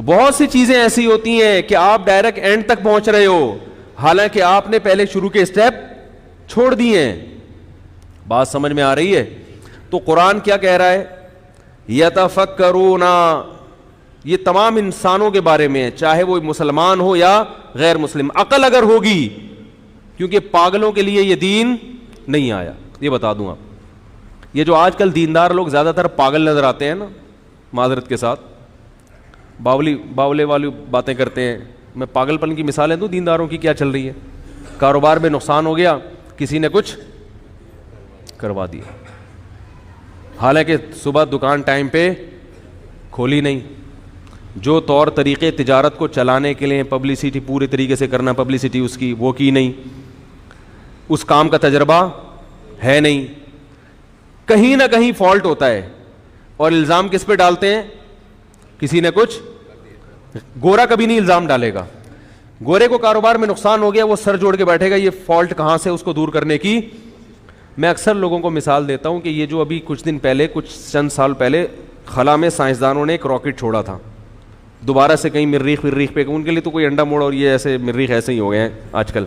تو بہت سی چیزیں ایسی ہوتی ہیں کہ آپ ڈائریکٹ اینڈ تک پہنچ رہے ہو، حالانکہ آپ نے پہلے شروع کے اسٹیپ چھوڑ دیے ہیں. بات سمجھ میں آ رہی ہے؟ تو قرآن کیا کہہ رہا ہے؟ یتفکرون، یہ تمام انسانوں کے بارے میں ہے، چاہے وہ مسلمان ہو یا غیر مسلم. عقل اگر ہوگی، کیونکہ پاگلوں کے لیے یہ دین نہیں آیا. یہ بتا دوں آپ، یہ جو آج کل دیندار لوگ زیادہ تر پاگل نظر آتے ہیں نا، معذرت کے ساتھ، باولے والی باتیں کرتے ہیں. میں پاگل پن کی مثالیں دوں دینداروں کی کیا چل رہی ہے. کاروبار میں نقصان ہو گیا، کسی نے کچھ کروا دیا، حالانکہ صبح دکان ٹائم پہ کھولی نہیں. جو طور طریقے تجارت کو چلانے کے لیے پبلسٹی پورے طریقے سے کرنا، پبلسٹی اس کی وہ کی نہیں، اس کام کا تجربہ ہے نہیں. کہیں نہ کہیں فالٹ ہوتا ہے، اور الزام کس پہ ڈالتے ہیں؟ کسی نے کچھ. گورا کبھی نہیں الزام ڈالے گا. گورے کو کاروبار میں نقصان ہو گیا، وہ سر جوڑ کے بیٹھے گا یہ فالٹ کہاں سے، اس کو دور کرنے کی. میں اکثر لوگوں کو مثال دیتا ہوں کہ یہ جو ابھی کچھ دن پہلے، کچھ چند سال پہلے خلا میں سائنسدانوں نے ایک راکٹ چھوڑا تھا، دوبارہ سے کہیں مریخ پہ، ان کے لیے تو کوئی انڈا موڑ اور یہ ایسے مریخ ایسے ہی ہو گئے ہیں آج کل.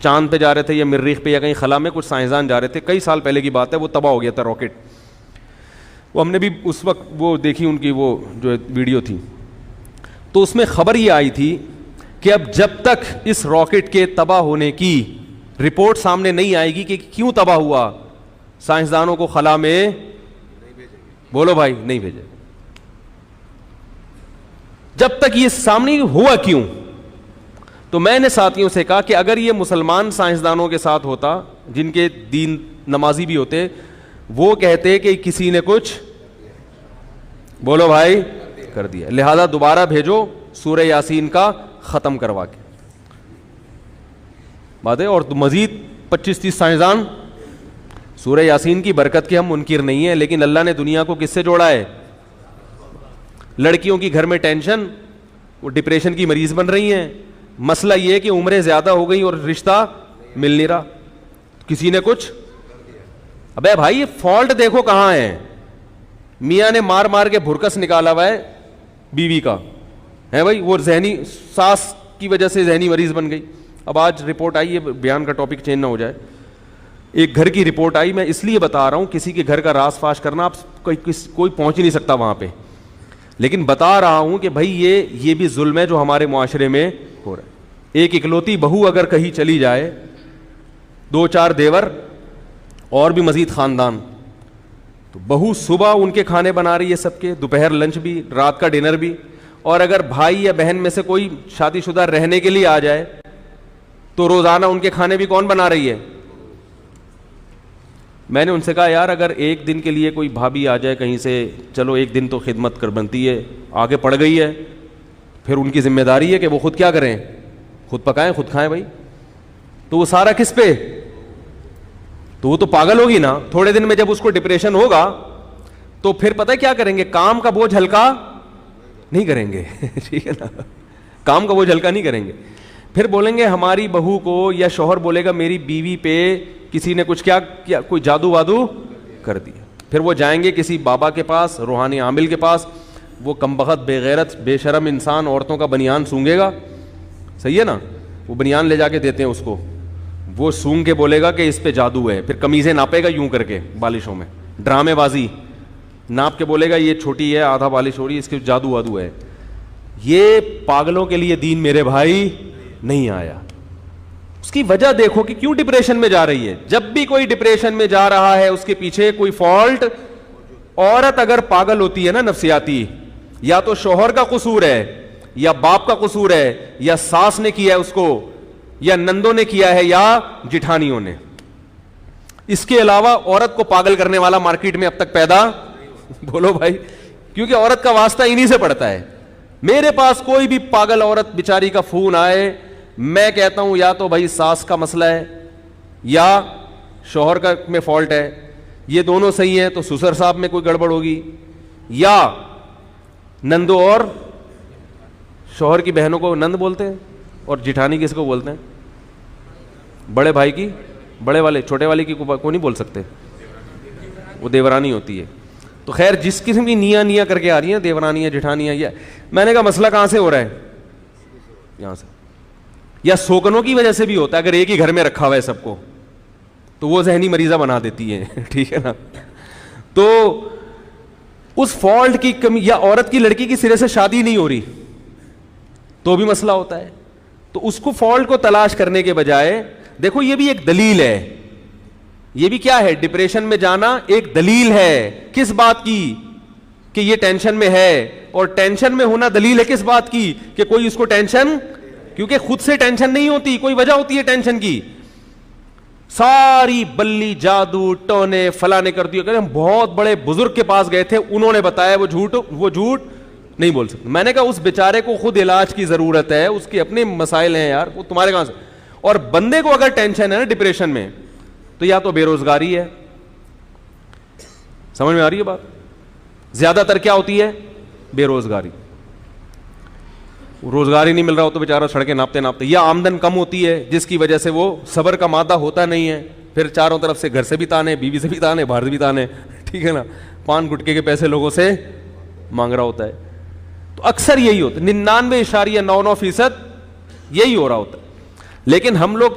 چاند پہ جا رہے تھے یا مریخ پہ یا کہیں خلا میں، کچھ سائنسدان جا رہے تھے، کئی سال پہلے کی بات ہے، وہ تباہ ہو گیا تھا راکٹ. وہ ہم نے بھی اس وقت وہ دیکھی ان کی وہ جو ویڈیو تھی، تو اس میں خبر یہ آئی تھی کہ اب جب تک اس راکٹ کے تباہ ہونے کی رپورٹ سامنے نہیں آئے گی کہ کیوں تباہ ہوا، سائنسدانوں کو خلا میں بولو بھائی نہیں بھیجے. جب تک یہ سامنے ہوا کیوں. تو میں نے ساتھیوں سے کہا کہ اگر یہ مسلمان سائنسدانوں کے ساتھ ہوتا، جن کے دین نمازی بھی ہوتے، وہ کہتے کہ کسی نے کچھ بولو بھائی کر دیا، لہذا دوبارہ بھیجو سورہ یاسین کا ختم کروا کے. بات ہے. اور مزید 25-30 سائنسدان. سورہ یاسین کی برکت کے ہم منکر نہیں ہیں، لیکن اللہ نے دنیا کو کس سے جوڑا ہے؟ لڑکیوں کی گھر میں ٹینشن، وہ ڈپریشن کی مریض بن رہی ہیں. مسئلہ یہ ہے کہ عمریں زیادہ ہو گئی اور رشتہ مل نہیں رہا. کسی نے کچھ. ابے بھائی یہ فالٹ دیکھو کہاں ہے. میاں نے مار مار کے بھرکس نکالا ہوا ہے بیوی کا، ہے بھائی، وہ ذہنی ساس کی وجہ سے ذہنی مریض بن گئی. اب آج رپورٹ آئی ہے، بیان کا ٹاپک چینج نہ ہو جائے، ایک گھر کی رپورٹ آئی. میں اس لیے بتا رہا ہوں، کسی کے گھر کا راز فاش کرنا آپ کوئی پہنچ ہی نہیں سکتا وہاں پہ، لیکن بتا رہا ہوں کہ بھائی یہ بھی ظلم ہے جو ہمارے معاشرے میں ہو رہا ہے. ایک اکلوتی بہو اگر کہیں چلی جائے، 2-4 دیور اور بھی مزید خاندان، تو بہو صبح ان کے کھانے بنا رہی ہے سب کے، دوپہر لنچ بھی، رات کا ڈنر بھی. اور اگر بھائی یا بہن میں سے کوئی شادی شدہ رہنے کے لیے آ جائے تو روزانہ ان کے کھانے بھی کون بنا رہی ہے؟ میں نے ان سے کہا یار اگر ایک دن کے لیے کوئی بھابھی آ جائے کہیں سے، چلو ایک دن تو خدمت کر بنتی ہے، آگے پڑ گئی ہے، پھر ان کی ذمہ داری ہے کہ وہ خود کیا کریں، خود پکائیں خود کھائیں بھائی. تو وہ سارا کس پہ؟ تو وہ تو پاگل ہوگی نا. تھوڑے دن میں جب اس کو ڈپریشن ہوگا تو پھر پتہ کیا کریں گے؟ کام کا بوجھ ہلکا نہیں کریں گے. ٹھیک ہے نا، کام کا بوجھ ہلکا نہیں کریں گے. پھر بولیں گے ہماری بہو کو، یا شوہر بولے گا میری بیوی پہ کسی نے کچھ کیا کوئی جادو وادو کر دیا. پھر وہ جائیں گے کسی بابا کے پاس، روحانی عامل کے پاس. وہ کمبخت بے غیرت بے شرم انسان عورتوں کا بنیان سونگے گا، صحیح ہے نا، وہ بنیان لے جا کے دیتے ہیں اس کو، وہ سونگ کے بولے گا کہ اس پہ جادو ہے. پھر قمیضیں ناپے گا یوں کر کے بالشوں میں، ڈرامے بازی ناپ کے بولے گا یہ چھوٹی ہے، آدھا بالش ہو رہی ہے، اس کے جادو وادو ہے. یہ پاگلوں کے لیے دین میرے بھائی نہیں آیا. اس کی وجہ دیکھو کہ کیوں ڈپریشن میں جا رہی ہے. جب بھی کوئی ڈپریشن میں جا رہا ہے اس کے پیچھے کوئی فالٹ. عورت اگر پاگل ہوتی ہے نا نفسیاتی، یا تو شوہر کا قصور ہے، یا باپ کا قصور ہے، یا ساس نے کیا ہے اس کو، یا نندوں نے کیا ہے، یا جٹھانیوں نے. اس کے علاوہ عورت کو پاگل کرنے والا مارکیٹ میں اب تک پیدا بولو بھائی، کیونکہ عورت کا واسطہ انہی سے پڑتا ہے. میرے پاس کوئی بھی پاگل عورت بیچاری کا فون آئے، میں کہتا ہوں یا تو بھائی ساس کا مسئلہ ہے یا شوہر کا میں فالٹ ہے، یہ دونوں صحیح ہیں تو سسر صاحب میں کوئی گڑبڑ ہوگی، یا نندو اور شوہر کی بہنوں کو نند بولتے ہیں، اور جٹھانی کس کو بولتے ہیں؟ بڑے بھائی کی، بڑے والے چھوٹے والے کی کو نہیں بول سکتے، وہ دیورانی ہوتی ہے. تو خیر جس قسم کی نیاں کر کے آ رہی ہیں دیورانیاں جٹھانیاں، یہ میں نے کہا مسئلہ کہاں سے ہو رہا ہے؟ یہاں سے. یا سوکنوں کی وجہ سے بھی ہوتا ہے، اگر ایک ہی گھر میں رکھا ہوا ہے سب کو تو وہ ذہنی مریضہ بنا دیتی ہے. ٹھیک ہے نا. تو اس فالٹ کی کمی، یا عورت کی لڑکی کی سرے سے شادی نہیں ہو رہی تو بھی مسئلہ ہوتا ہے. تو اس کو فالٹ کو تلاش کرنے کے بجائے، دیکھو یہ بھی ایک دلیل ہے، یہ بھی کیا ہے؟ ڈپریشن میں جانا ایک دلیل ہے. کس بات کی؟ کہ یہ ٹینشن میں ہے. اور ٹینشن میں ہونا دلیل ہے کس بات کی؟ کہ کوئی اس کو ٹینشن، کیونکہ خود سے ٹینشن نہیں ہوتی، کوئی وجہ ہوتی ہے ٹینشن کی. ساری بلی جادو ٹونے فلاں نے کر دیا. کہ ہم بہت بڑے بزرگ کے پاس گئے تھے، انہوں نے بتایا وہ جھوٹ نہیں بول سکتے. میں نے کہا اس بیچارے کو خود علاج کی ضرورت ہے، اس کے اپنے مسائل ہیں یار، وہ تمہارے کہاں سے؟ اور بندے کو اگر ٹینشن ہے نا ڈپریشن میں، تو یا تو بے روزگاری ہے. سمجھ میں آ رہی ہے بات؟ زیادہ تر کیا ہوتی ہے؟ بے روزگاری. روزگار ہی نہیں مل رہا ہو تو بیچارہ سڑکیں ناپتے ناپتے، یا آمدن کم ہوتی ہے جس کی وجہ سے وہ صبر کا مادہ ہوتا نہیں ہے، پھر چاروں طرف سے گھر سے بھی تانے، بیوی سے بھی تانے، باہر سے بھی تانے. ٹھیک ہے نا. پان گٹکے کے پیسے لوگوں سے مانگ رہا ہوتا ہے. تو اکثر یہی ہوتا ہے، 99.99% یہی ہو رہا ہوتا ہے. لیکن ہم لوگ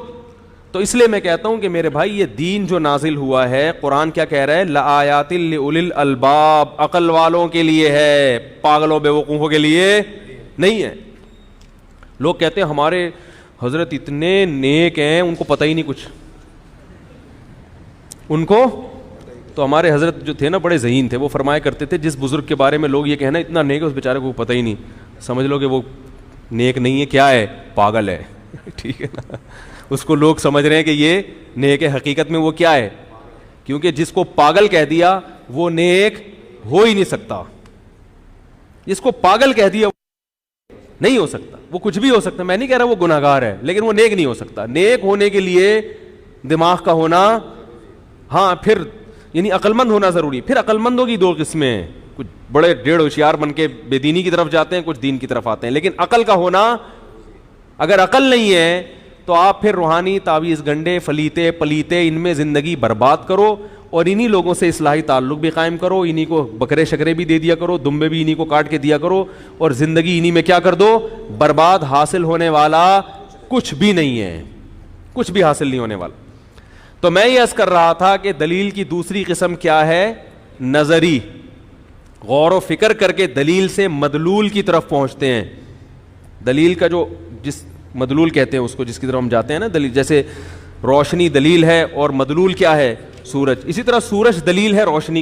تو، اس لیے میں کہتا ہوں کہ میرے بھائی یہ دین جو نازل ہوا ہے، قرآن کیا کہہ رہا ہے؟ لآیات لأولی الالباب، عقل والوں کے لیے ہے، پاگلوں بے وقوفوں کے لیے نہیں ہے. لوگ کہتے ہیں ہمارے حضرت اتنے نیک ہیں ان کو پتہ ہی نہیں کچھ. ان کو تو ہمارے حضرت جو تھے نا بڑے ذہین تھے، وہ فرمایا کرتے تھے جس بزرگ کے بارے میں لوگ یہ کہنا اتنا نیک ہے اس بیچارے کو پتہ ہی نہیں، سمجھ لو کہ وہ نیک نہیں ہے، کیا ہے؟ پاگل ہے. ٹھیک ہے نا. اس کو لوگ سمجھ رہے ہیں کہ یہ نیک ہے، حقیقت میں وہ کیا ہے؟ کیونکہ جس کو پاگل کہہ دیا وہ نیک ہو ہی نہیں سکتا. جس کو پاگل کہہ دیا نہیں ہو سکتا. وہ کچھ بھی ہو سکتا، میں نہیں کہہ رہا وہ گناہگار ہے، لیکن وہ نیک نہیں ہو سکتا. نیک ہونے کے لیے دماغ کا ہونا، ہاں پھر یعنی عقل مند ہونا ضروری. پھر عقل مندوں کی دو قسمیں ہیں، کچھ بڑے ڈیڑھ ہوشیار بن کے بے دینی کی طرف جاتے ہیں، کچھ دین کی طرف آتے ہیں. لیکن عقل کا ہونا، اگر عقل نہیں ہے تو آپ پھر روحانی تعویذ گنڈے فلیتے پلیتے ان میں زندگی برباد کرو، اور انہی لوگوں سے اصلاحی تعلق بھی قائم کرو، انہی کو بکرے شکرے بھی دے دیا کرو، دمبے بھی انہی کو کاٹ کے دیا کرو، اور زندگی انہی میں کیا کر دو؟ برباد. حاصل ہونے والا کچھ بھی نہیں ہے، کچھ بھی حاصل نہیں ہونے والا. تو میں یہ عرض کر رہا تھا کہ دلیل کی دوسری قسم کیا ہے؟ نظری. غور و فکر کر کے دلیل سے مدلول کی طرف پہنچتے ہیں. دلیل کا جو جس مدلول کہتے ہیں اس کو، جس کی طرف ہم جاتے ہیں نا دلیل، جیسے روشنی دلیل ہے اور مدلول کیا ہے؟ سورج. اسی طرح سورج دلیل ہے روشنی کی.